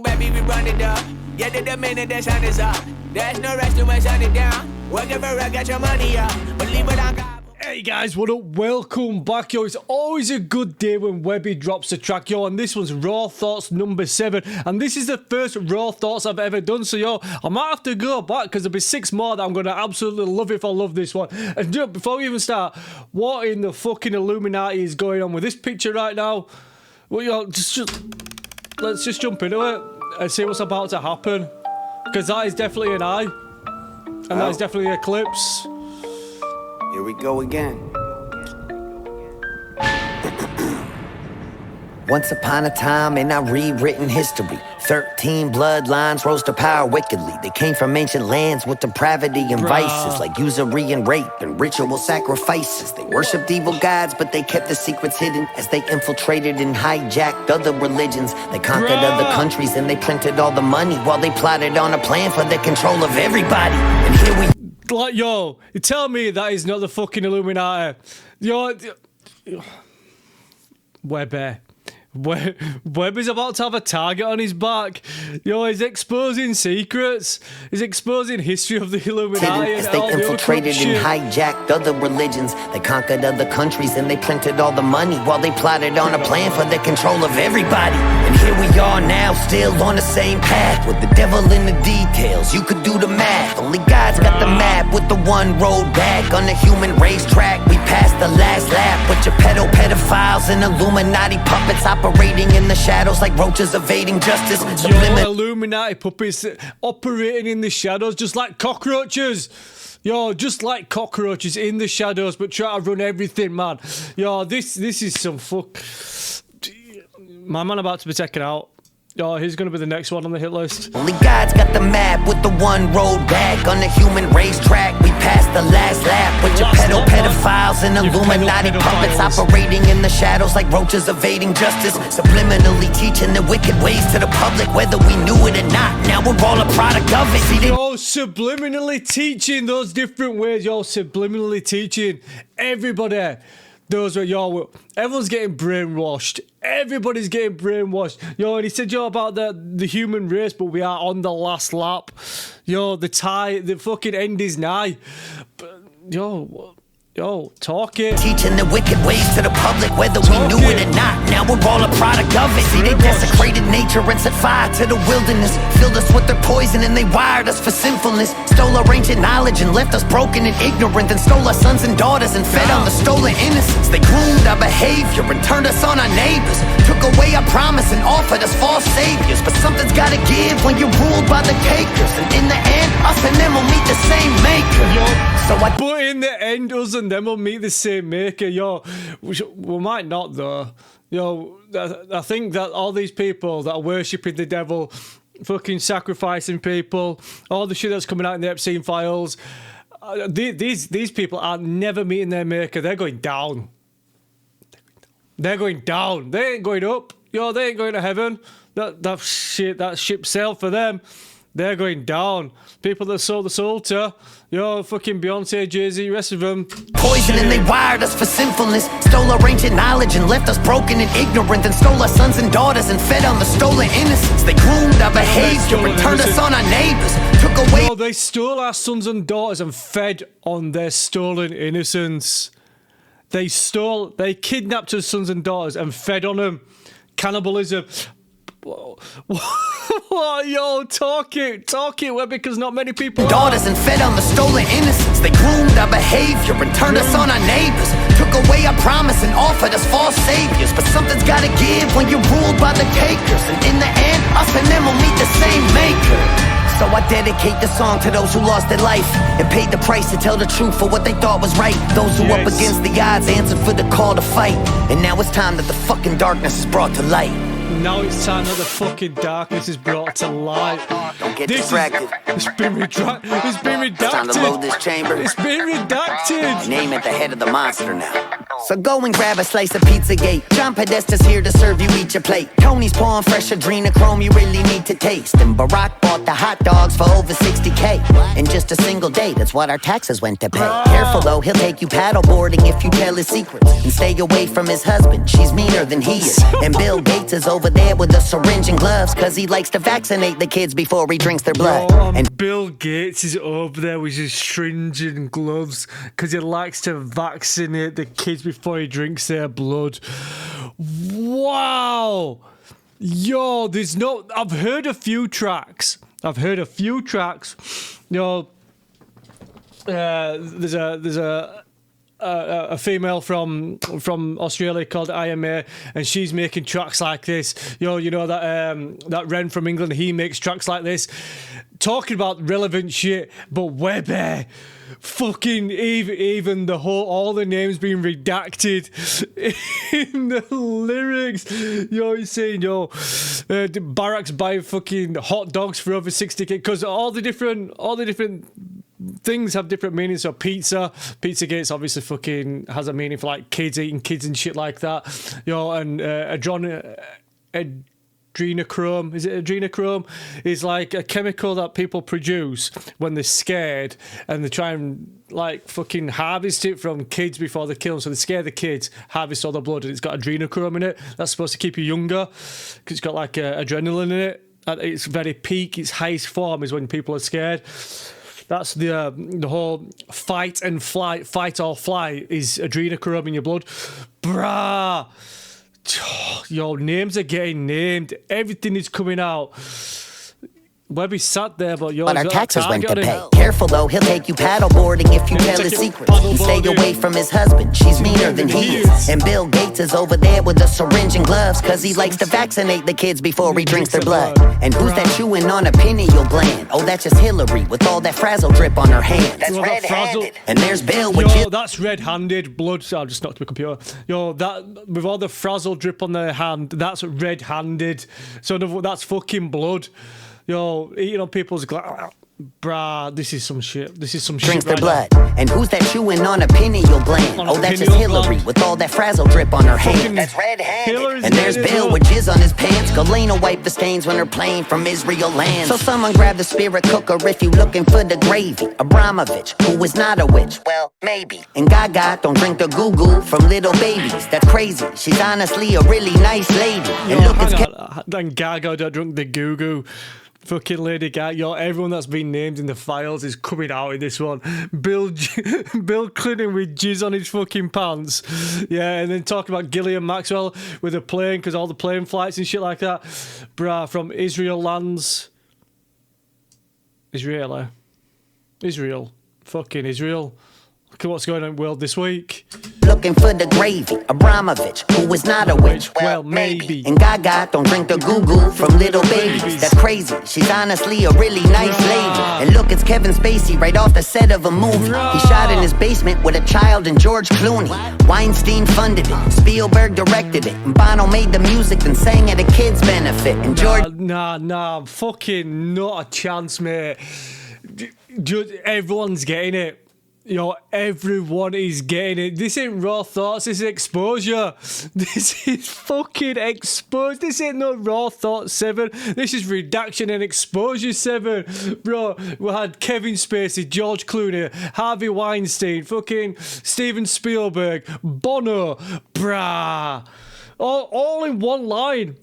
Baby, we run it up. Get to the minute the sun is up. There's no rest to my sun it down. Working for it, get your money up. Believe it, I got. Hey guys, what up? Welcome back, yo. It's always a good day when Webby drops a track, yo, and this one's Raw Thoughts number 7, and this is the first Raw Thoughts I've ever done, so yo, I might have to go back because there'll be 6 more that I'm gonna absolutely love if I love this one. And yo, before we even start, what in the fucking Illuminati is going on with this picture right now? Well, yo, let's just jump into it and see what's about to happen, because that is definitely an eye, and that is definitely an eclipse. Here we go again. Once upon a time in our rewritten history, 13 bloodlines rose to power wickedly. They came from ancient lands with depravity and vices like usury and rape and ritual sacrifices. They worshipped evil gods, but they kept the secrets hidden as they infiltrated and hijacked other religions. They conquered other countries and they printed all the money while they plotted on a plan for the control of everybody. And here we... Like, yo, you tell me that is not the fucking Illuminati. Yo, Webby. Webby's about to have a target on his back. Yo, he's exposing secrets. He's exposing history of the Illuminati. As they infiltrated and hijacked other religions. They conquered other countries and they printed all the money while they plotted on a plan for the control of everybody. And here we are now, still on the same path with the devil in the details. You could do the math. Only God's got the map with the one road back on the human racetrack. We passed the last lap with your pedophiles and Illuminati puppets operating in the shadows like roaches evading justice. Yo, Illuminati puppets operating in the shadows just like cockroaches. Yo, just like cockroaches in the shadows, but try to run everything, man. Yo, this is some fuck. My man about to be taken out. Yo, he's gonna be the next one on the hit list. Only God's got the map with the one road back on the human racetrack. We passed the last lap with your pedophiles and Illuminati puppets operating in the shadows like roaches evading justice. Subliminally teaching the wicked ways to the public, whether we knew it or not. Now we're all a product of it. See, yo, subliminally teaching those different ways. Yo, subliminally teaching everybody. Those were, yo, everyone's getting brainwashed. Everybody's getting brainwashed. Yo, and he said, yo, about the human race, but we are on the last lap. Yo, the fucking end is nigh. But, yo, talk it. Teaching the wicked ways to the public, whether we knew it or not. Now we're all a product of it. See, they desecrated nature and set fire to the wilderness. Filled us with their poison and they wired us for sinfulness. Stole our ancient knowledge and left us broken and ignorant. Then stole our sons and daughters and fed on the stolen innocence. They groomed our behavior and turned us on our neighbors. Took away our promise and offered us false saviors. But something's gotta give when you're ruled by the takers. And in the end, us and them will meet the same maker. But in the end, us and them will meet the same maker. Yo, we might not though. Yo, I think that all these people that are worshipping the devil, fucking sacrificing people, all the shit that's coming out in the Epstein files, these people are never meeting their maker. They're going down. They're going down. They ain't going up. Yo, they ain't going to heaven. That ship sailed for them. They're going down. People that sold the soul to, yo, fucking Beyonce, Jay-Z, rest of them. Poison and they wired us for sinfulness. Stole our ancient knowledge and left us broken and ignorant. Then stole our sons and daughters and fed on the stolen innocence. They groomed our behavior and turned us on our neighbors. Took away... No, they stole our sons and daughters and fed on their stolen innocence. They kidnapped our sons and daughters and fed on them. Cannibalism. What? Yo, talk it, Webby, because not many people daughters and fed on the stolen innocence. They groomed our behavior and turned us on our neighbors. Took away our promise and offered us false saviors. But something's gotta give when you're ruled by the takers. And in the end, us and them will meet the same maker. So I dedicate the song to those who lost their life and paid the price to tell the truth for what they thought was right. Those who up against the odds answered for the call to fight. And now it's time that the fucking darkness is brought to light. Now it's time that the fucking darkness is brought to light. Don't get distracted. It's been redacted. It's been redacted. It's time to load this chamber. It's been redacted. Name at the head of the monster now. So go and grab a slice of Pizzagate. John Podesta's here to serve you each a plate. Tony's pouring fresh adrenochrome you really need to taste. And Barack bought the hot dogs for over 60K. In just a single day, that's what our taxes went to pay. Careful though, he'll take you paddleboarding if you tell his secrets. And stay away from his husband, she's meaner than he is. And Bill Gates is over there with a syringe and gloves, cause he likes to vaccinate the kids before he drinks their blood. And Bill Gates is over there with his syringe and gloves because he likes to vaccinate the kids before he drinks their blood. Wow! Yo, there's no... I've heard a few tracks. You know, there's a female from Australia called IMA, and she's making tracks like this. You know that Ren from England, he makes tracks like this, talking about relevant shit. But Webby, fucking even the all the names being redacted in the lyrics. He's saying Barack's buying fucking hot dogs for over 60K because all the different things have different meanings. So Pizzagate's obviously fucking has a meaning for like kids eating kids and shit like that. And adrenochrome, is it adrenochrome? Is like a chemical that people produce when they're scared and they try and like fucking harvest it from kids before they kill them. So they scare the kids, harvest all the blood, and it's got adrenochrome in it. That's supposed to keep you younger because it's got like adrenaline in it. At its very peak, its highest form is when people are scared. That's the whole fight or flight is adrenochrome in your blood. Brah! Your names are getting named. Everything is coming out. Webby sat there, but our taxes went to pay. Careful though, he'll take you paddleboarding if you tell his secrets. And stay away from his husband, she's meaner than he is. And Bill Gates is over there with a syringe and gloves, cause he likes to vaccinate the kids before he drinks their blood. And who's that chewing on a pineal gland? Oh, that's just Hillary with all that frazzle drip on her hand. That's red-handed. And there's Bill with that's red-handed blood. So I'll just knock to my computer. That with all the frazzle drip on their hand, that's red-handed. So that's fucking blood. Eating on people's brah, this is some shit. Drinks their blood. And who's that chewing on a pineal gland? Oh, that's just Hillary with all that frazzle drip on her hand. That's red-handed. And there's Bill with jizz on his pants. Galena wipe the stains when they're playing from Israel land. So someone grab the spirit cooker if you looking for the gravy. Abramovich, who is not a witch. Well, maybe. And Gaga don't drink the goo-goo from little babies. That's crazy. She's honestly a really nice lady. And look, then Gaga don't drink the goo-goo. Fucking Lady Gaga, everyone that's been named in the files is coming out in this one. Bill Clinton with jizz on his fucking pants. Yeah, and then talking about Gillian Maxwell with a plane, because all the plane flights and shit like that. Brah, from Israel lands. Israel. Fucking Israel. Look at what's going on in the world this week. Looking for the gravy. Abramovich, who is not a witch. Well, maybe. And Gaga don't drink the goo-goo from little babies. That's crazy. She's honestly a really nice lady. And look, it's Kevin Spacey right off the set of a movie. He shot in his basement with a child and George Clooney. Weinstein funded it. Spielberg directed it. And Bono made the music and sang at a kid's benefit. And George... Nah, fucking not a chance, mate. Everyone's getting it. Everyone is getting it. This ain't Raw Thoughts, this is exposure. This is fucking exposure. This ain't no Raw Thoughts 7. This is redaction and exposure 7. Bro, we had Kevin Spacey, George Clooney, Harvey Weinstein, fucking Steven Spielberg, Bono, brah. All in one line.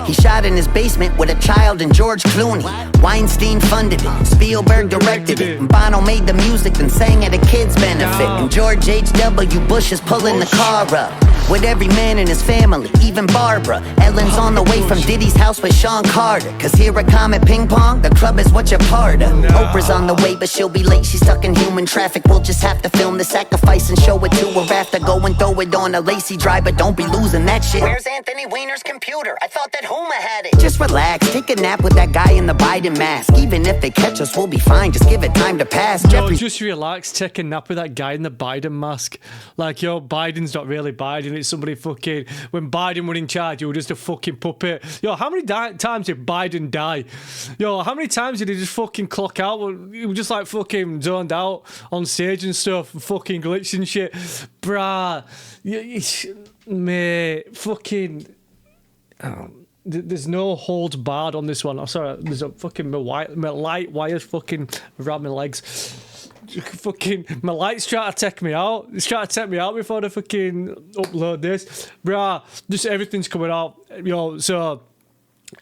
He shot in his basement with a child and George Clooney. Weinstein funded it. Spielberg directed it. And Bono made the music and sang at a kid's benefit. And George H.W. Bush is pulling the car up with every man in his family, even Barbara. Ellen's on the way from Diddy's house with Sean Carter. Cause here at Comet Ping Pong, the club is what you're part of. Oprah's on the way, but she'll be late. She's stuck in human traffic. We'll just have to film the sacrifice and show it to her after. Go and throw it on a lacy dry, but don't be losing that shit. Where's Anthony Weiner's computer? I thought that Huma had it. Just relax, take a nap with that guy in the Biden mask. Even if they catch us, we'll be fine. Just give it time to pass. Just relax, take a nap with that guy in the Biden mask. Like, Biden's not really Biden. it's somebody fucking, when Biden was in charge, you were just a fucking puppet. Yo, how many times did Biden die? Yo, how many times did he just fucking clock out? He was just like fucking zoned out on stage and stuff, fucking glitch and shit. Bruh, mate, fucking... There's no holds barred on this one. I'm sorry, there's a fucking my light wires fucking around my legs. Fucking my light's trying to take me out. It's trying to take me out before I fucking upload this, bruh. Just everything's coming out. Yo, so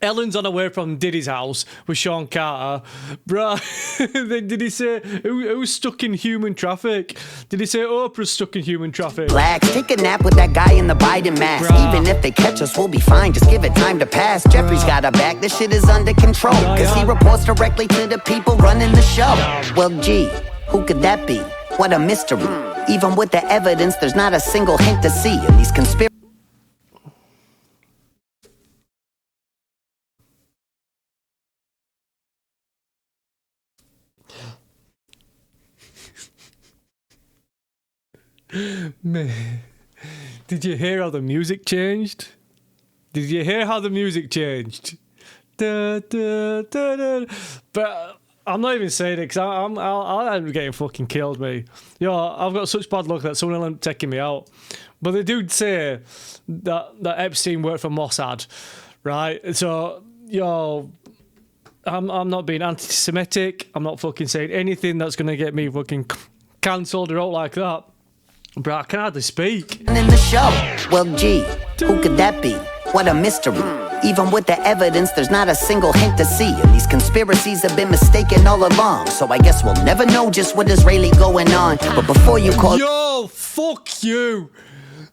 Ellen's on her way from Diddy's house with Sean Carter, bruh. Then did he say who's stuck in human traffic? Did he say Oprah's stuck in human traffic? Blacks, take a nap with that guy in the Biden mask. Bruh. Even if they catch us, we'll be fine. Just give it time to pass. Jeffrey's got our back. This shit is under control. Cause he reports directly to the people running the show. Well, gee, who could that be? What a mystery. Even with the evidence, there's not a single hint to see in these conspiracies. Man, did you hear how the music changed? Did you hear how the music changed? Da, da, da, da. But I'm not even saying it because I'm getting fucking killed, me. Yo, I've got such bad luck that someone will end up taking me out. But they do say that Epstein worked for Mossad, right? So, yo, I'm not being anti-Semitic. I'm not fucking saying anything that's going to get me fucking cancelled or out like that. Bro, I can hardly speak. In the show. Well, gee, who could that be? What a mystery. Even with the evidence, there's not a single hint to see. And these conspiracies have been mistaken all along. So I guess we'll never know just what is really going on. But before you call... Yo, fuck you.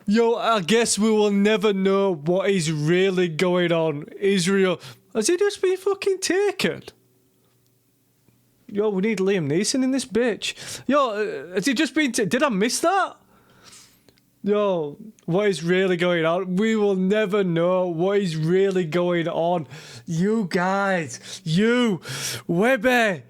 Yo, I guess we will never know what is really going on. Israel, has he just been fucking taken? Yo, we need Liam Neeson in this bitch. Yo, has he just been... Did I miss that? Yo, what is really going on? We will never know what is really going on. You guys, you, Webby.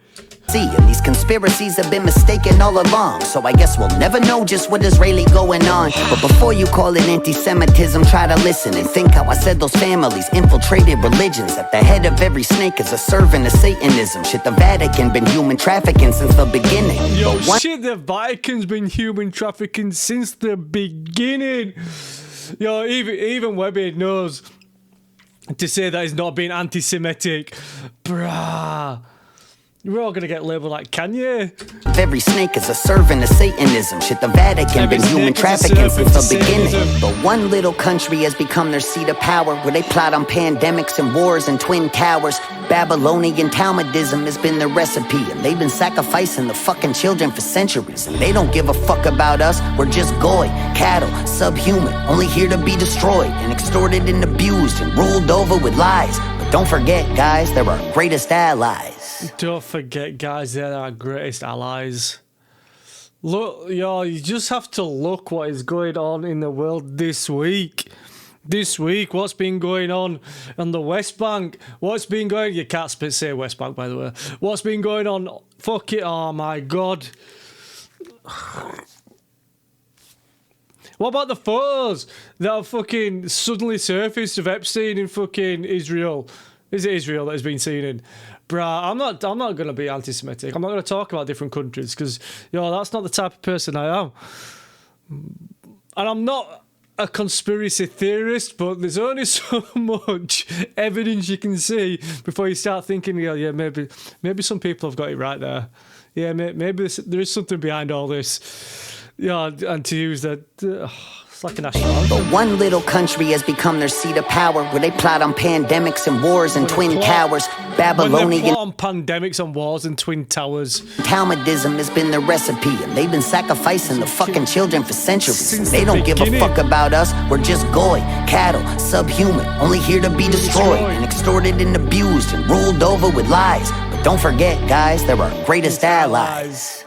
See, and these conspiracies have been mistaken all along. So I guess we'll never know just what is really going on. But before you call it anti-Semitism, try to listen and think how I said those families infiltrated religions. At the head of every snake is a servant of Satanism. Shit, the Vatican been human trafficking since the beginning. Yo, shit, the Vatican's been human trafficking since the beginning. Yo, even Webby knows to say that he's not being anti-Semitic. Bruh. We're all gonna get labelled like Kanye. Every snake is a servant of Satanism. Shit, the Vatican been human trafficking since the beginning. But one little country has become their seat of power, where they plot on pandemics and wars and twin towers. Babylonian Talmudism has been the recipe, and they've been sacrificing the fucking children for centuries. And they don't give a fuck about us. We're just goy, cattle, subhuman, only here to be destroyed and extorted and abused and ruled over with lies. But don't forget, guys, they're our greatest allies. Don't forget, guys, they're our greatest allies. Look, yo, you just have to look what is going on in the world this week. This week, what's been going on the West Bank? What's been going... You can't say West Bank, by the way. What's been going on... Fuck it, oh my God. What about the photos that have fucking suddenly surfaced of Epstein in fucking Israel? Is it Israel that has been seen in? Bruh, I'm not going to be anti-Semitic. I'm not going to talk about different countries because, yo, that's not the type of person I am. And I'm not a conspiracy theorist, but there's only so much evidence you can see before you start thinking, yeah, maybe some people have got it right there. Yeah, maybe there is something behind all this. Yeah, and to use that... it's like an astronaut. But one little country has become their seat of power, where they plot on pandemics and wars and twin towers. Babylonian on pandemics and wars and twin towers. Talmudism has been the recipe, and they've been sacrificing the fucking children for centuries. They don't give a fuck about us. We're just goy, cattle, subhuman, only here to be destroyed and extorted and abused and ruled over with lies. But don't forget, guys, they're our greatest allies.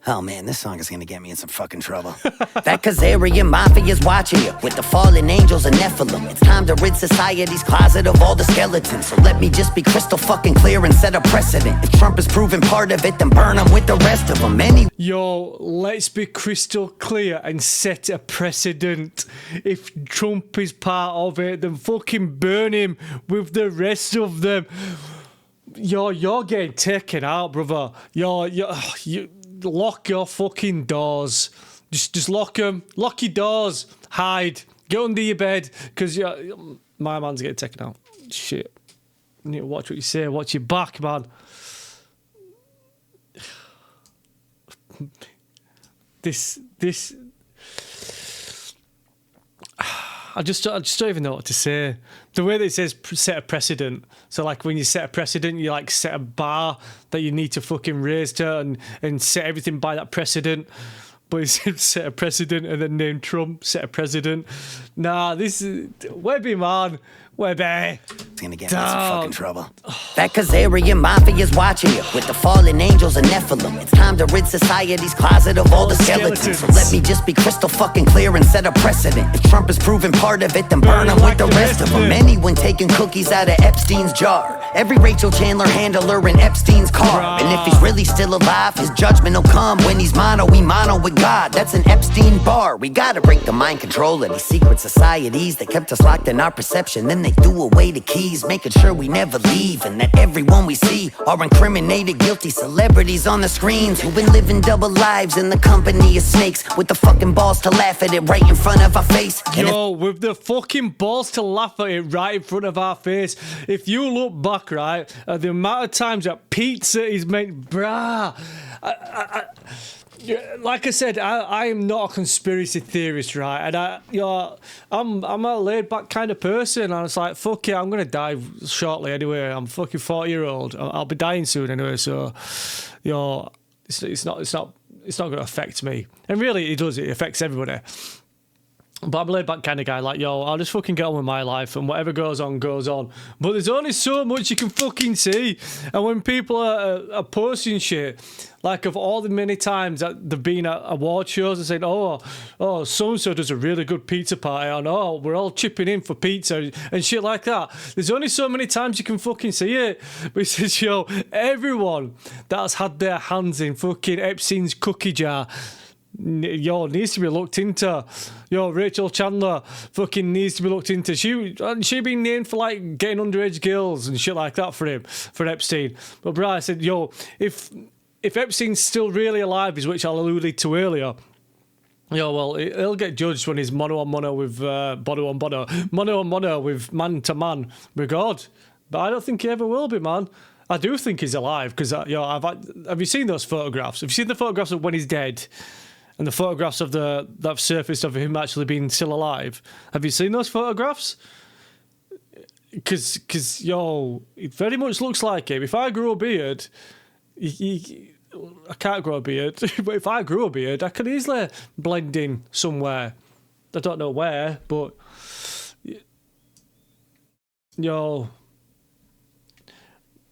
Oh man, this song is gonna get me in some fucking trouble. That Khazarian Mafia's watching you with the fallen angels and Nephilim. It's time to rid society's closet of all the skeletons. So let me just be crystal fucking clear and set a precedent. If Trump is proven part of it, then burn him with the rest of them. Yo, let's be crystal clear and set a precedent. If Trump is part of it, then fucking burn him with the rest of them. Yo, you're getting taken out, brother. You lock your fucking doors. Just lock them. Lock your doors. Hide. Get under your bed. Because my man's getting taken out. Shit. You need to watch what you say. Watch your back, man. This. I just don't even know what to say. The way that it says set a precedent. So like when you set a precedent, you like set a bar that you need to fucking raise to and set everything by that precedent. But it said set a precedent and then name Trump, set a president. Nah, this is Webby, man. Webby. It's gonna get me in some fucking trouble. That Khazarian Mafia's watching you with the fallen angels and Nephilim. It's time to rid society's closet of all the skeletons. So let me just be crystal fucking clear and set a precedent. If Trump is proven part of it, then burn him with the rest of them. Anyone taking cookies out of Epstein's jar. Every Rachel Chandler handler in Epstein's car. And if he's really still alive, his judgment will come when he's mono with God. That's an Epstein bar. We gotta break the mind control of these secret societies that kept us locked in our perception. Then they threw away the keys, making sure we never leave, and that everyone we see are incriminated, guilty celebrities on the screens who've been living double lives in the company of snakes with the fucking balls to laugh at it right in front of our face. Yo, with the fucking balls to laugh at it right in front of our face. If you look back, right, at the amount of times that pizza is meant, brah. Like I said, I am not a conspiracy theorist, right? And I'm a laid back kind of person. And I was like, fuck it, I'm gonna die shortly anyway. I'm a fucking 40-year-old. I'll be dying soon anyway. So, it's not gonna affect me. And really, it does. It affects everybody. But I'm a laid back kind of guy, like, I'll just fucking get on with my life and whatever goes on, goes on. But there's only so much you can fucking see. And when people are posting shit, like of all the many times that they've been at award shows and saying, oh, so-and-so does a really good pizza party, and we're all chipping in for pizza and shit like that. There's only so many times you can fucking see it. But it says, everyone that's had their hands in fucking Epstein's cookie jar, needs to be looked into. Rachel Chandler fucking needs to be looked into. She been named for like getting underage girls and shit like that for Epstein. But bro, I said, if Epstein's still really alive, is which I alluded to earlier. Well, he'll get judged when he's mono on mono with mono with man to man with God. But I don't think he ever will be, man. I do think he's alive because have you seen those photographs? Have you seen the photographs of when he's dead? And the photographs of that surfaced of him actually being still alive. Have you seen those photographs? Because it very much looks like him. If I grew a beard, I can't grow a beard, but if I grew a beard, I could easily blend in somewhere. I don't know where, but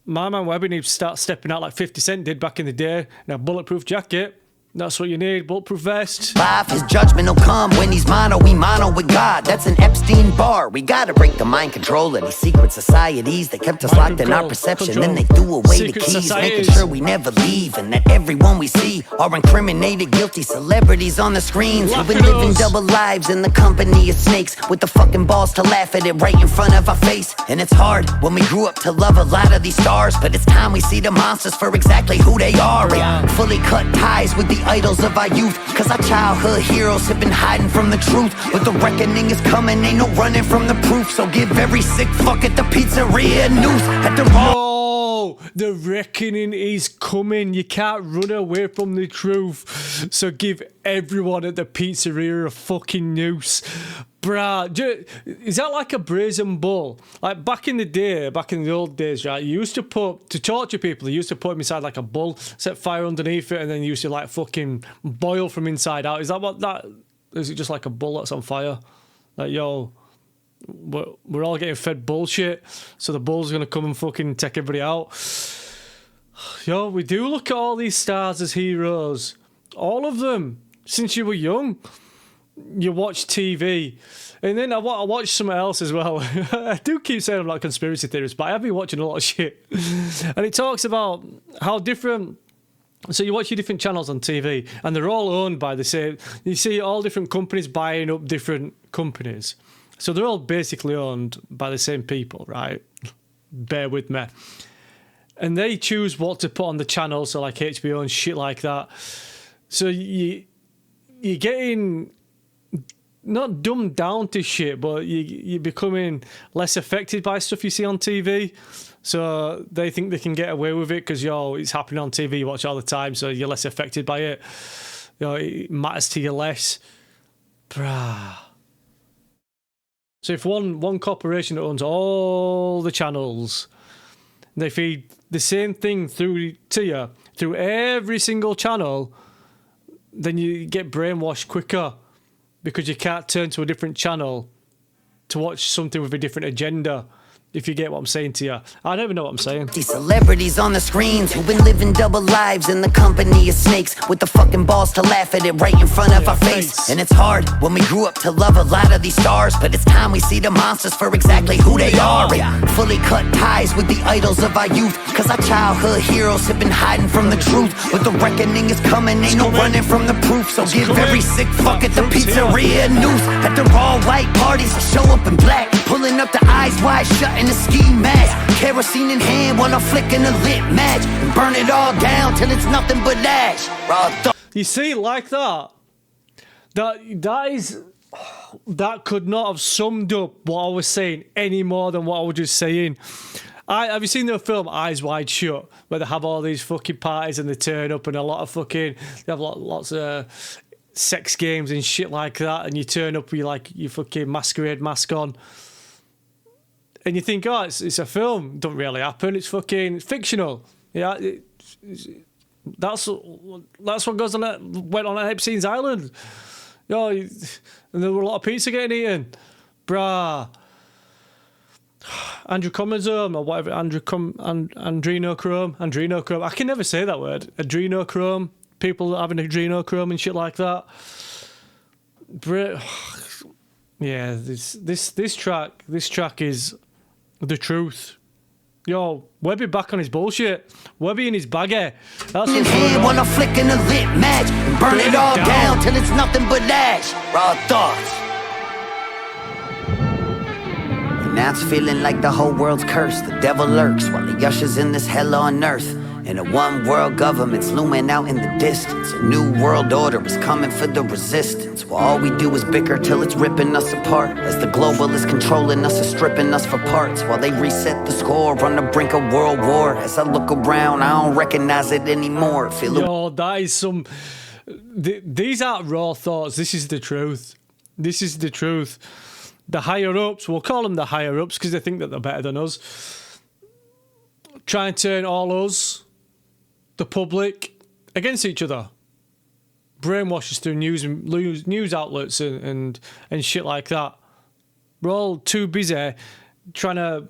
my man Webby needs to start stepping out like 50 Cent did back in the day in a bulletproof jacket. That's what you need, bulletproof vest. Life, his judgment will come when he's mono with God. That's an Epstein bar. We gotta break the mind control of these secret societies that kept us locked in our perception. Then they threw away the keys, making sure we never leave, and that everyone we see are incriminated, guilty celebrities on the screens who've been living double lives in the company of snakes with the fucking balls to laugh at it right in front of our face. And it's hard when we grew up to love a lot of these stars, but it's time we see the monsters for exactly who they are. And fully cut ties with the idols of our youth, cause our childhood heroes have been hiding from the truth. But the reckoning is coming, ain't no running from the proof. So give every sick fuck at the pizzeria a noose at the the reckoning is coming. You can't run away from the truth. So give everyone at the pizzeria a fucking noose. Bruh, is that like a brazen bull? Like back in the day, back in the old days, right? You used to to torture people, you used to put them inside like a bull, set fire underneath it, and then you used to like fucking boil from inside out. Is that what that, is it just like a bull that's on fire? Like, we're all getting fed bullshit, so the bull's gonna come and fucking take everybody out. We do look at all these stars as heroes. All of them. Since you were young, you watch TV. And then I watched something else as well. I do keep saying I'm not a conspiracy theorist, but I have been watching a lot of shit. And it talks about how different... So you watch your different channels on TV, and they're all owned by the same... You see all different companies buying up different companies. So they're all basically owned by the same people, right? Bear with me. And they choose what to put on the channel, so like HBO and shit like that. So you're getting... Not dumbed down to shit, but you're becoming less affected by stuff you see on TV. So they think they can get away with it because, it's happening on TV, you watch all the time, so you're less affected by it. It matters to you less. Bruh. So if one corporation owns all the channels, they feed the same thing through to you, through every single channel, then you get brainwashed quicker. Because you can't turn to a different channel to watch something with a different agenda, if you get what I'm saying to you. I don't even know what I'm saying. These celebrities on the screens who've been living double lives in the company of snakes, with the fucking balls to laugh at it right in front of our face. And it's hard when we grew up to love a lot of these stars, but it's time we see the monsters for exactly who they are, and fully cut ties with the idols of our youth, cause our childhood heroes have been hiding from the truth. But the reckoning is coming, ain't no running from the proof. So give every sick fuck at the pizzeria a noose. At the all white parties, show up in black, pulling up the eyes wide shut in a ski mask, kerosene in hand while I'm flicking a lit match, and burn it all down till it's nothing but ash. You see, like that could not have summed up what I was saying any more than what I was just saying. Have you seen the film Eyes Wide Shut, where they have all these fucking parties and they turn up and a lot of fucking, they have lots of sex games and shit like that, and you turn up with your fucking masquerade mask on. And you think, it's a film. It don't really happen. It's fucking fictional. Yeah, that's what goes on. Went on at Epstein's Island. And there were a lot of pizza getting eaten, bruh. Andrew Chromosome or whatever. Adrenochrome. I can never say that word. Adrenochrome. People having adrenochrome and shit like that. Yeah, this track is the truth. Webby back on his bullshit. Webby in his baggy. That's in hand when I'm flicking a lit match, burn it all down till it's nothing but ash. Raw thoughts. And now it's feeling like the whole world's cursed. The devil lurks while he ushers in this hell on earth. And a one world government's looming out in the distance. A new world order is coming for the resistance. While all we do is bicker till it's ripping us apart, as the globalists controlling us and stripping us for parts, while they reset the score on the brink of world war. As I look around, I don't recognize it anymore. That is some... These aren't raw thoughts. This is the truth. This is the truth. The higher-ups, we'll call them the higher-ups because they think that they're better than us, try and turn all us, the public, against each other. Brainwash us through news outlets and shit like that. We're all too busy trying to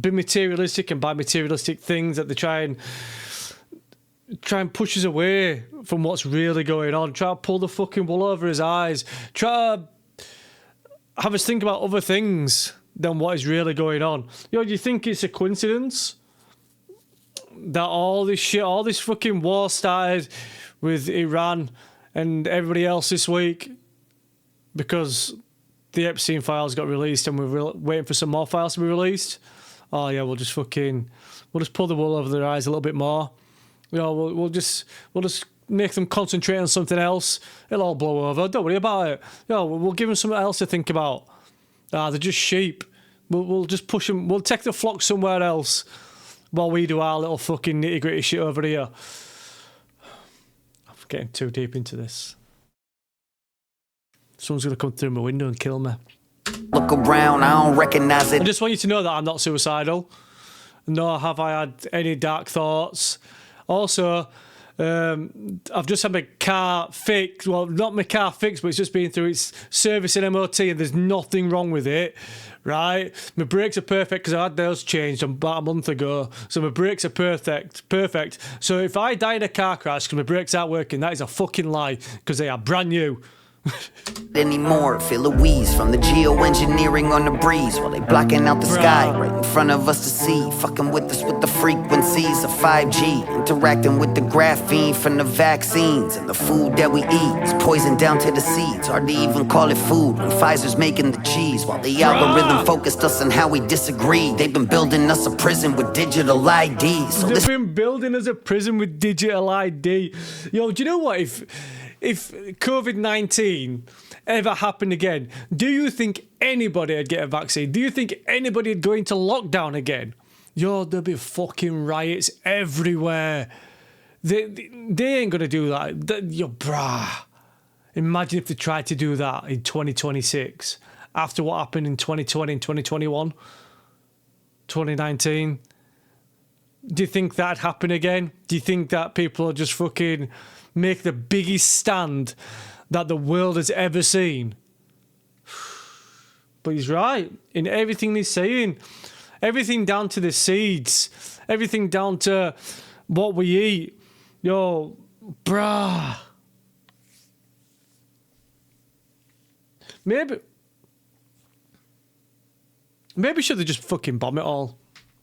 be materialistic and buy materialistic things that they try and push us away from what's really going on. Try to pull the fucking wool over his eyes. Try to have us think about other things than what is really going on. Do you think it's a coincidence that all this fucking war started with Iran and everybody else this week because the Epstein files got released and we're waiting for some more files to be released? Oh yeah, we'll just pull the wool over their eyes a little bit more. We'll just make them concentrate on something else. It'll all blow over. Don't worry about it. We'll give them something else to think about. They're just sheep. We'll just push them. We'll take the flock somewhere else while we do our little fucking nitty-gritty shit over here. I'm getting too deep into this. Someone's going to come through my window and kill me. Look around, I don't recognize it. I just want you to know that I'm not suicidal. Nor have I had any dark thoughts. Also, I've just had my car fixed. Well, not my car fixed, but it's just been through its service and MOT, and there's nothing wrong with it, right? My brakes are perfect because I had those changed about a month ago, so my brakes are perfect. So if I die in a car crash because my brakes aren't working, that is a fucking lie because they are brand new. Anymore, feel a wheeze from the geoengineering on the breeze while they blocking out the sky right in front of us to see, fucking with us with the frequencies of 5G, interacting with the graphene from the vaccines, and the food that we eat is poison down to the seeds. Hard to even call it food when Pfizer's making the cheese, while the algorithm focused us on how we disagree. They've been building us a prison with digital IDs. So They've been building us a prison with digital ID. Yo, do you know what? If COVID-19 ever happened again, do you think anybody would get a vaccine? Do you think anybody would go into lockdown again? Yo, there'll be fucking riots everywhere. They ain't gonna do that. Yo, brah. Imagine if they tried to do that in 2026 after what happened in 2020 and 2021, 2019. Do you think that'd happen again? Do you think that people are just fucking make the biggest stand that the world has ever seen? But he's right in everything he's saying. Everything down to the seeds. Everything down to what we eat. Yo, bruh. Maybe should they just fucking bomb it all?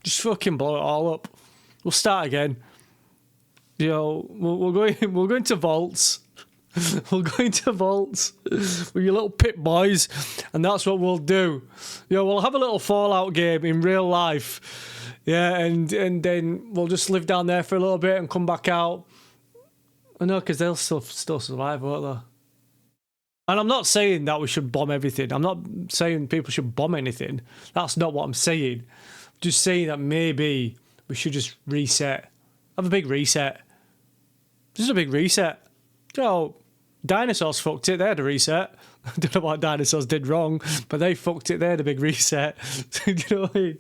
Just fucking blow it all up. We'll start again. Yo, we're going to vaults. We're going to vaults with your little pit boys, and that's what we'll do. Yo, we'll have a little Fallout game in real life. Yeah, and then we'll just live down there for a little bit and come back out. I know, because they'll still survive, won't they? And I'm not saying that we should bomb everything. I'm not saying people should bomb anything. That's not what I'm saying. I'm just saying that maybe we should just reset. Have a big reset. This is a big reset. Oh, dinosaurs fucked it. They had a reset. I don't know what dinosaurs did wrong, but they fucked it. They had a big reset. Do you know what I mean?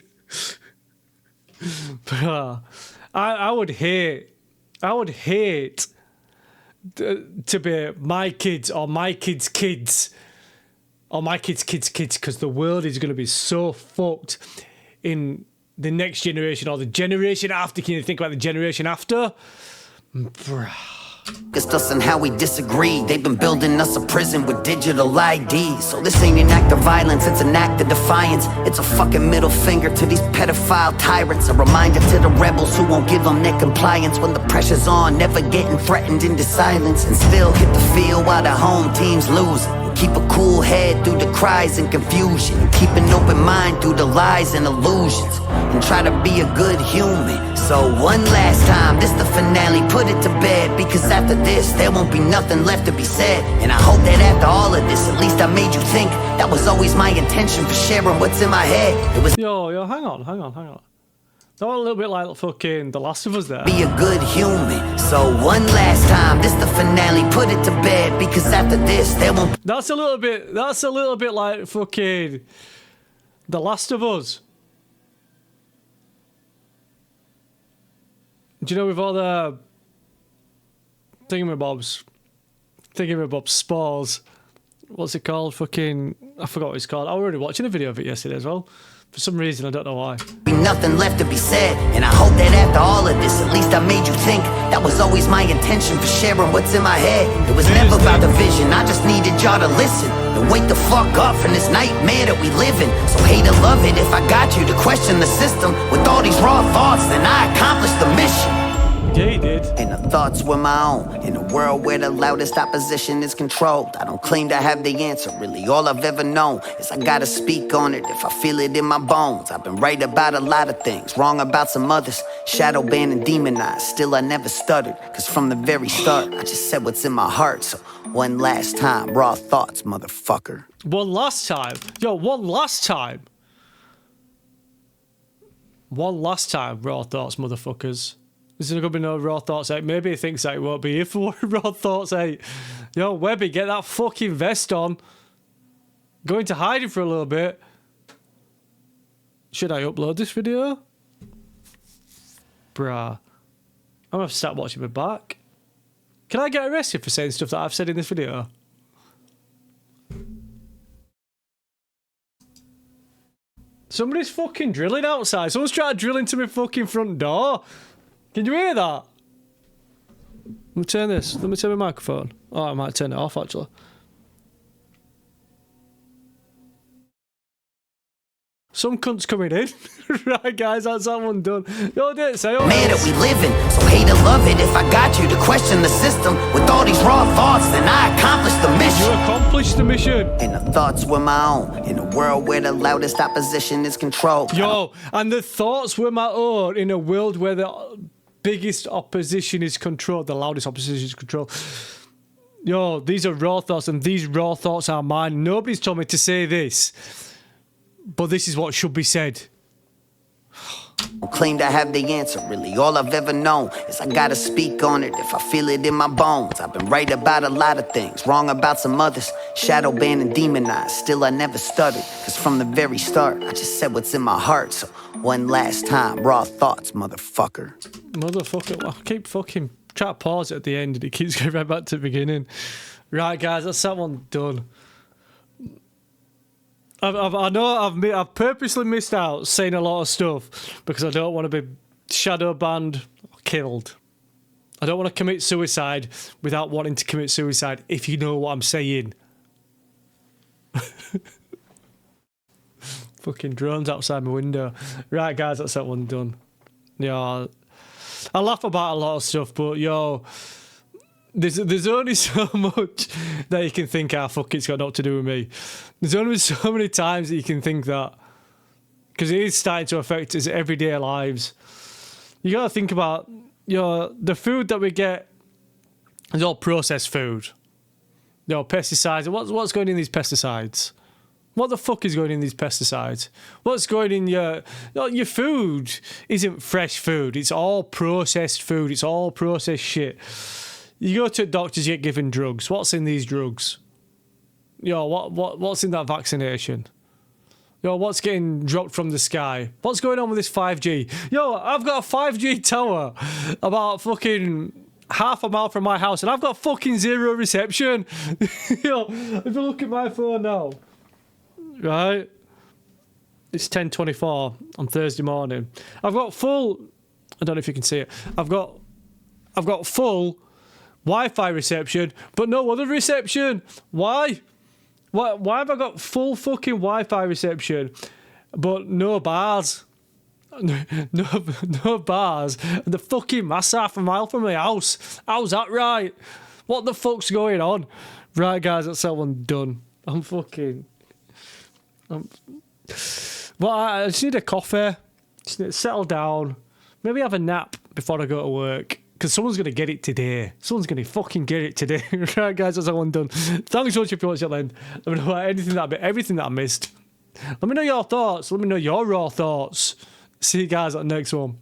But, I would hate to be my kids or my kids' kids or my kids' kids' kids, because the world is going to be so fucked in the next generation or the generation after. Can you think about the generation after? Bruh. It's us and how we disagree. They've been building us a prison with digital IDs. So this ain't an act of violence, it's an act of defiance. It's a fucking middle finger to these pedophile tyrants, a reminder to the rebels who won't give them their compliance when the pressure's on, never getting threatened into silence, and still hit the field while the home team's losing. Keep a cool head through the cries and confusion, and keep an open mind through the lies and illusions, and try to be a good human. So one last time, this the finale, put it to bed, because after this there won't be nothing left to be said. And I hope that after all of this, at least I made you think. That was always my intention for sharing what's in my head. It was Yo, hang on. That was a little bit like fucking The Last of Us there. Be a good human. So one last time, this the finale, put it to bed, because after this there won't. That's a little bit like fucking The Last of Us. Do you know, with all the thingamabobs, spores, what's it called? Fucking, I forgot what it's called. I was already watching a video of it yesterday as well. For some reason, I don't know why. Be nothing left to be said, and I hope that after all of this, at least I made you think. That was always my intention for sharing what's in my head. It was never about the vision, I just needed y'all to listen and wake the fuck up from this nightmare that we live in. So hate or love it if I got you to question the system. With all these raw thoughts, then I accomplished the mission. Yeah, he did. And the thoughts were my own. In a world where the loudest opposition is controlled, I don't claim to have the answer. Really, all I've ever known is I gotta speak on it if I feel it in my bones. I've been right about a lot of things, wrong about some others. Shadow banned and demonized, still I never stuttered. Cause from the very start, I just said what's in my heart. So one last time, raw thoughts, motherfucker. One last time. Yo, one last time. One last time, raw thoughts, motherfuckers. Is there going to be no Raw Thoughts 8? Maybe he thinks that it won't be here for Raw Thoughts 8. Yo, Webby, get that fucking vest on. Go into hiding for a little bit. Should I upload this video? Bruh. I'm going to start watching my back. Can I get arrested for saying stuff that I've said in this video? Somebody's fucking drilling outside. Someone's trying to drill into my fucking front door. Can you hear that? Let me turn this. Let me turn my microphone. Oh, I might turn it off, actually. Some cunt's coming in. Right, guys, that's that one done. Yo, did say oh, Man that we live in, so hate to love it. If I got you to question the system with all these raw thoughts, then I accomplished the mission. You accomplished the mission. And the thoughts were my own, in a world where the loudest opposition is controlled. Yo, and the thoughts were my own in a world where the biggest opposition is controlled, the loudest opposition is controlled. Yo, these are raw thoughts, and these raw thoughts are mine. Nobody's told me to say this, but this is what should be said. Claim to have the answer, really all I've ever known is I gotta speak on it if I feel it in my bones. I've been right about a lot of things, wrong about some others. Shadow banned and demonized, still I never stuttered. Cause from the very start, I just said what's in my heart. So one last time, raw thoughts, motherfucker. Motherfucker, I keep fucking trying to pause it at the end and it keeps going right back to the beginning. Right, guys, that's that one done. I know I've purposely missed out saying a lot of stuff because I don't want to be shadow banned or killed. I don't want to commit suicide without wanting to commit suicide, if you know what I'm saying. Fucking drones outside my window. Right, guys, that's that one done. Yeah, I laugh about a lot of stuff, but yo, there's only so much that you can think, fuck, it's got nothing to do with me. There's only so many times that you can think that, because it is starting to affect us everyday lives. You gotta think about, the food that we get is all processed food. Pesticides. What's going in these pesticides? What the fuck is going in these pesticides? What's going in your food? Isn't fresh food. It's all processed food. It's all processed shit. You go to doctors, you get given drugs. What's in these drugs? What's in that vaccination? What's getting dropped from the sky? What's going on with this 5G? I've got a 5G tower about fucking half a mile from my house, and I've got fucking zero reception. If you look at my phone now, right? It's 10:24 on Thursday morning. I've got full. I don't know if you can see it. I've got full Wi-Fi reception, but no other reception. Why? Why have I got full fucking Wi-Fi reception, but no bars? No bars. The fucking mass half a mile from my house. How's that right? What the fuck's going on? Right, guys, that's that one done. I just need a coffee. Just need to settle down. Maybe have a nap before I go to work. Because someone's going to get it today. Someone's going to fucking get it today. Right, guys, that's that one done. Thanks so much if you watched that then. Let me know everything that I missed. Let me know your thoughts. Let me know your raw thoughts. See you guys at the next one.